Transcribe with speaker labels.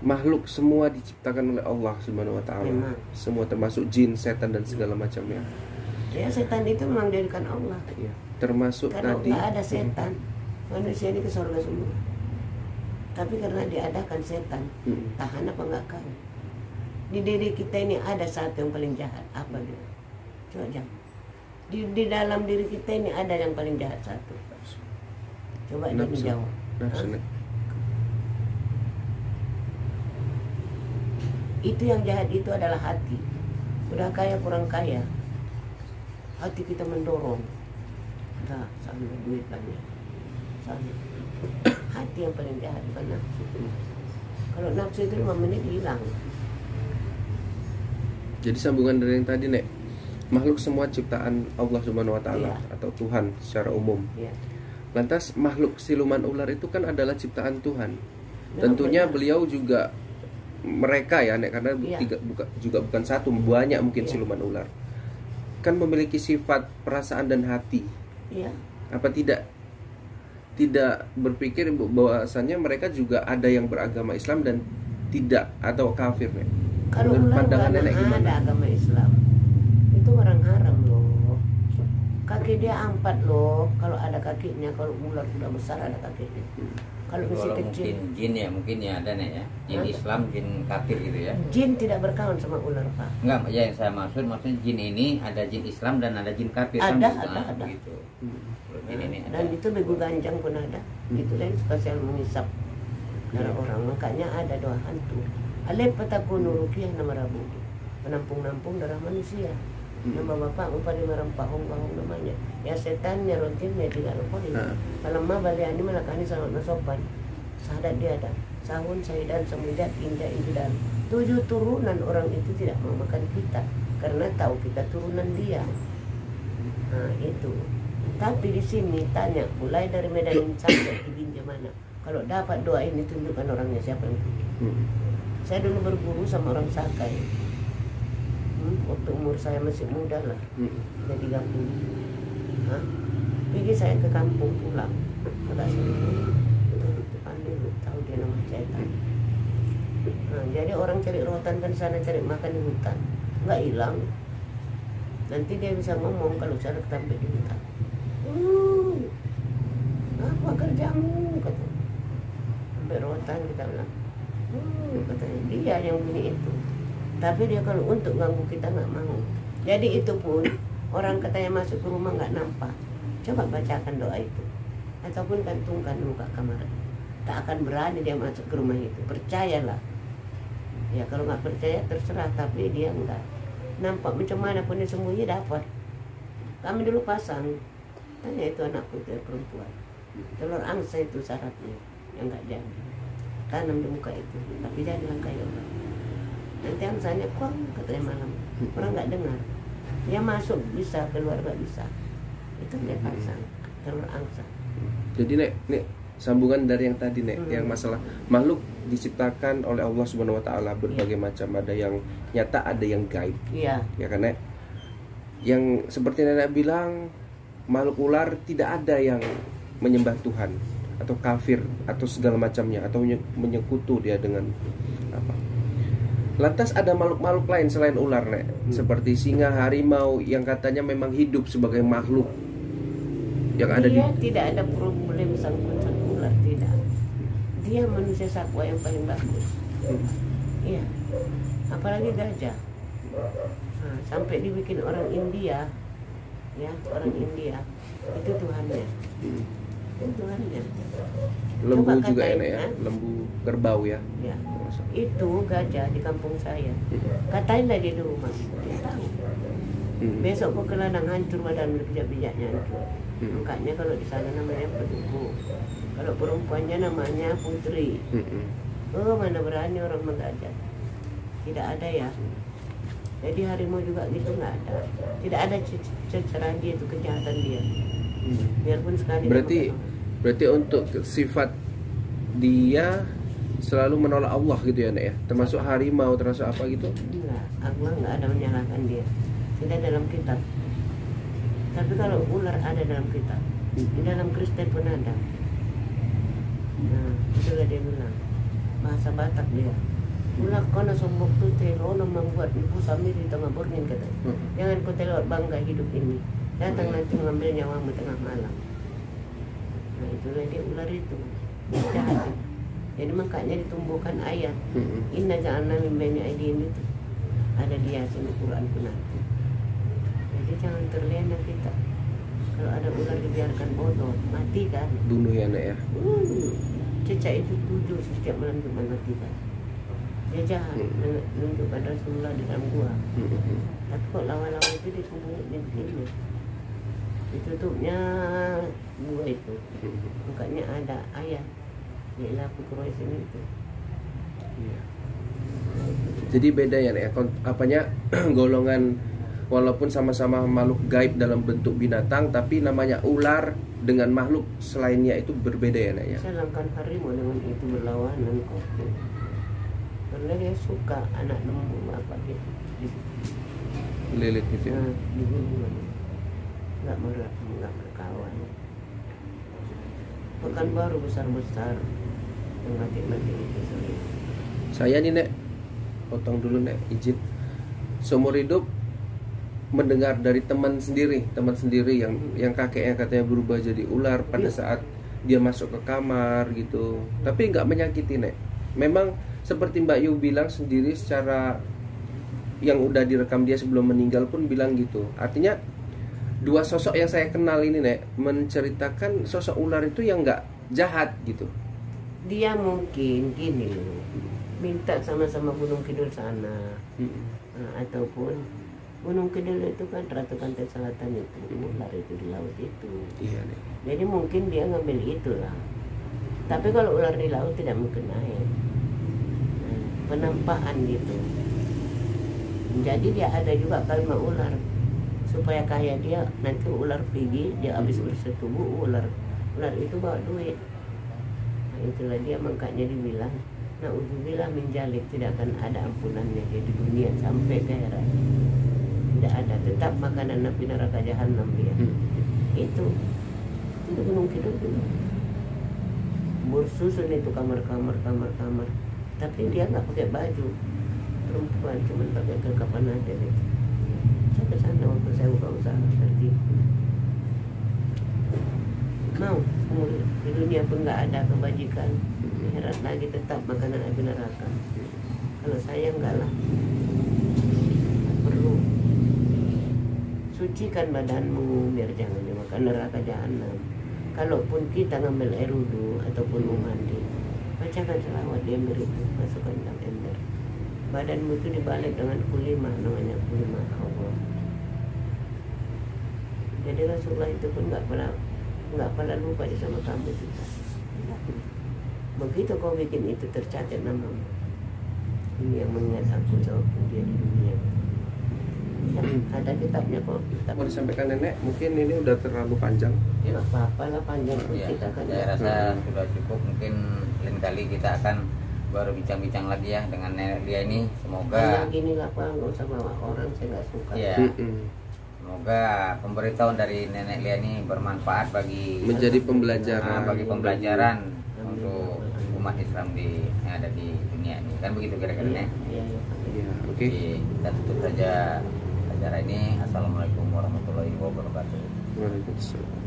Speaker 1: makhluk semua diciptakan oleh Allah Subhanahu wa taala.
Speaker 2: Memang.
Speaker 1: Semua termasuk jin, setan dan segala macamnya.
Speaker 2: Ya, setan itu memang dijadikan Allah.
Speaker 1: Iya, termasuk
Speaker 2: Karena
Speaker 1: tadi
Speaker 2: nggak ada setan, manusia ini ke surga semua. Tapi karena diadakan setan, tahan apa nggak kan? Di diri kita ini ada satu yang paling jahat. Apa dia? Coba jam. Di dalam diri kita ini ada yang paling jahat satu. Coba dia menjawab.
Speaker 1: Nafsu.
Speaker 2: Itu yang jahat itu adalah hati. Udah kaya kurang kaya, hati kita mendorong. Nah, sama duit banyak. Sama. Hati yang paling jahat bukan nafsu. Kalau nafsu itu 5 menit hilang.
Speaker 1: Jadi sambungan dari yang tadi, Nek. Makhluk semua ciptaan Allah Subhanahu wa taala,
Speaker 2: Iya.
Speaker 1: atau Tuhan secara umum.
Speaker 2: Ya.
Speaker 1: Lantas makhluk siluman ular itu kan adalah ciptaan Tuhan.
Speaker 2: Memang
Speaker 1: Tentunya
Speaker 2: benar.
Speaker 1: beliau juga mereka ya, Nek, karena
Speaker 2: Iya.
Speaker 1: juga bukan satu, banyak mungkin
Speaker 2: Iya.
Speaker 1: siluman ular. Kan memiliki sifat perasaan dan hati.
Speaker 2: Iya.
Speaker 1: Apa tidak berpikir bahwasannya mereka juga ada yang beragama Islam dan tidak, atau kafir, Nek?
Speaker 2: Kalau
Speaker 1: Menurut
Speaker 2: ular
Speaker 1: pandangan
Speaker 2: mana
Speaker 1: Nenek gimana?
Speaker 2: ada agama Islam. Itu orang haram loh. Kaki dia 4 loh. Kalau ada kakinya, kalau ular sudah besar ada kakinya. Kalau masih
Speaker 3: Kalau
Speaker 2: kecil,
Speaker 3: mungkin jin ya, mungkin ya ada nih ya. Jin
Speaker 2: Hah?
Speaker 3: Islam, jin kafir gitu ya.
Speaker 2: jin tidak berkawan sama ular, Pak.
Speaker 3: Enggak, ya yang saya maksudnya jin ini ada jin Islam dan ada jin kafir kan
Speaker 2: Ada,
Speaker 3: gitu. Nah,
Speaker 2: ada.
Speaker 3: Gitu. Kalau jin ini ada.
Speaker 2: Dan itu begu ganjang pun ada. Itu yang spesial mengisap darah orang. Makanya ada doa hantu. Alif patakunu ruqyah nama Rabu. Menampung-nampung darah manusia. Nama bapak upah di merampahong namanya. Ya setannya rontinnya tidak lupa ini. Malamma baliani malakani sangat nasopan. Sahadat dia ada. Sahun sahidan semudat indah injudan. 7 turunan orang itu tidak mau makan kita karena tahu kita turunan dia. Nah itu. Tapi di sini tanya mulai dari Medan sampai ke Binjai mana. Kalau dapat doa ini tunjukkan orangnya siapa yang punya. Saya dulu berguru sama orang Sakai. Waktu umur saya masih muda lah, udah 30. Pergi saya ke kampung pulang, agak sendiri. Itu pandai lu tahu dia nama setan. Jadi orang cari rotan kan sana cari makan di hutan, nggak hilang. Nanti dia bisa ngomong kalau saya sampai di hutan. Apa kerjamu? Kata. Sampai rotan kita bilang. Katanya dia yang bunyi itu. Tapi dia kalau untuk ganggu kita nggak mau. Jadi itu pun orang katanya masuk ke rumah nggak nampak. Coba bacakan doa itu. Ataupun gantungkan di muka kamar. Tak akan berani dia masuk ke rumah itu. Percayalah. Ya kalau nggak percaya terserah. Tapi dia nggak nampak macam mana pun dia sembunyi dapat. Kami dulu pasang. Tanya itu anak putih perempuan. Telur angsa itu syaratnya yang nggak jadi. Tanam di muka itu. Tapi jadilah kayak orang. Nanti angsanya kok katanya malam. Orang nggak dengar. Dia masuk bisa, keluar nggak bisa. Itu dia pasang telur angsa.
Speaker 1: Jadi Nek, sambungan dari yang tadi, Nek, yang masalah makhluk diciptakan oleh Allah Subhanahu wa taala berbagai macam, ada yang nyata, ada yang gaib.
Speaker 2: Iya.
Speaker 1: Ya kan, Nek? Yang seperti Nenek bilang, makhluk ular tidak ada yang menyembah Tuhan atau kafir atau segala macamnya, atau menyekutu dia dengan apa. Lantas ada makhluk-makhluk lain selain ular, Nek, seperti singa, harimau yang katanya memang hidup sebagai makhluk yang ada
Speaker 2: Dia tidak ada problem sangkut ular, tidak. Dia manusia satwa yang paling bagus. Iya. Apalagi gajah. Nah, sampai dibikin orang India, ya orang India itu Tuhannya. Itu Tuhannya.
Speaker 1: lembu
Speaker 2: Coba
Speaker 1: juga
Speaker 2: katain,
Speaker 1: enak ya,
Speaker 2: ha?
Speaker 1: lembu kerbau ya.
Speaker 2: Ya. Itu gajah di kampung saya. Katanya dia di rumah. Dia tahu. Besok kok ke ladang hancur badan berpijak-pijaknya hancur. Makanya kalau di sana namanya Peduku. Kalau perempuannya namanya Putri. Oh mana berani orang menggajah. Tidak ada ya. Jadi harimau juga gitu nggak ada. Tidak ada ceceran dia itu kejahatan dia. Biarpun sekali.
Speaker 1: Berarti untuk sifat dia selalu menolak Allah gitu ya, Nek ya. Termasuk harimau, termasuk apa gitu?
Speaker 2: Enggak, Allah nggak ada menyalahkan dia. Tidak dalam kitab. Tapi kalau ular ada dalam kitab. Di dalam Kristen pun ada. Nah, itulah dia bilang. Bahasa Batak dia. Ulah kono sombok tu terono membuat ibu sami di tengah burning kata. Jangan kau terlalu bangga hidup ini. Datang nanti mengambil nyawamu tengah malam. Nah itulah dia ular itu. Jahat. Jadi makanya ditumbuhkan ayat. Inna ja'alna min baini aydihim itu. Ada di Yasin Al-Quran pun nanti. Jadi jangan terlena kita. Kalau ada ular dibiarkan bodoh, mati kan.
Speaker 1: Bunuh ya Nek ya.
Speaker 2: Cecak itu 7 setiap malam Jumat mati kan. Dia jahat menunjukkan Rasulullah di dalam gua. Tapi kok lawan-lawan itu disembunyiin begini. Ditutupnya gua itu. Makanya ada ayat. Ialah Quraisy itu.
Speaker 1: Iya. Jadi beda ya Nek, apanya golongan walaupun sama-sama makhluk gaib dalam bentuk binatang, tapi namanya ular dengan makhluk selainnya itu berbeda ya Nek ya.
Speaker 2: Sedangkan harimau dengan itu berlawanan kok. Karena dia suka anak lembu apa gitu.
Speaker 1: Lilit gitu ya.
Speaker 2: Nah, di gunungan. Nggak berkawan. Pekan baru besar-besar yang mati-mati itu sering.
Speaker 1: Saya nih Nek, potong dulu Nek, izin. Seumur hidup mendengar dari teman sendiri yang kakeknya katanya berubah jadi ular pada saat dia masuk ke kamar gitu. Tapi nggak menyakiti Nek. Memang seperti Mbak Yu bilang sendiri secara yang udah direkam dia sebelum meninggal pun bilang gitu. Artinya dua sosok yang saya kenal ini Nek menceritakan sosok ular itu yang nggak jahat gitu.
Speaker 2: Dia mungkin gini loh, minta sama-sama Gunung Kidul sana. Ataupun Gunung Kidul itu kan Ratu Pantai Selatan itu, ular itu di laut itu.
Speaker 1: Iya Nek.
Speaker 2: Jadi mungkin dia ngambil itulah. Tapi kalau ular di laut tidak mungkin naik. Penampakan gitu. Jadi dia ada juga kalimat ular supaya kaya dia, nanti ular pergi dia habis bersetubuh ular itu bawa duit. Nah, itulah dia makanya dibilang na'udzubillah min jalik, tidak akan ada ampunannya dia di dunia sampai ke akhirat. Tidak ada, tetap makanan api neraka jahanam dia. Itu Gunung Kidul juga. Bersusun itu kamar. Tapi dia nggak pakai baju, perempuan cuma pakai kelekapan aja gitu. Saya ke sana waktu saya buka usaha tertipu. Mau di dunia pun nggak ada kebajikan, akhirat lagi tetap makanan api neraka. Kalau saya enggak lah, perlu sucikan badanmu biar jangan dimakan neraka jahanam. Kalaupun kita ngambil air wudu ataupun mau mandi, bacakan selawat di ember itu, masukkan dalam ember. Badanmu itu dibalik dengan kulima, namanya kulima Allah. Jadi Rasulullah itu pun nggak pernah lupa sama kamu juga. Begitu kau bikin itu tercatat namamu. Ini yang mengingat aku jawabku dia di dunia. Ya, ada kitabnya kok.
Speaker 1: Mau disampaikan Nenek, mungkin ini udah terlalu panjang.
Speaker 2: Ya nggak apa-apa lah, panjang pun
Speaker 3: Ya,
Speaker 2: kita kan.
Speaker 3: saya rasa sudah cukup. Mungkin lain kali kita akan baru bincang-bincang lagi ya dengan Nenek Lia ini. Semoga
Speaker 2: Nah, gini lah Pak, nggak usah bawa orang, saya nggak suka.
Speaker 3: ya, semoga pemberitahuan dari Nenek Lia ini bermanfaat bagi
Speaker 1: Menjadi pembelajaran.
Speaker 3: bagi pembelajaran untuk umat Islam yang ada di dunia ini. Kan begitu kira-kira
Speaker 2: Iya,
Speaker 3: Nek?
Speaker 2: iya, iya.
Speaker 1: Iya, oke.
Speaker 3: Jadi kita tutup saja acara ini. Assalamualaikum warahmatullahi wabarakatuh.
Speaker 1: Waalaikumsalam.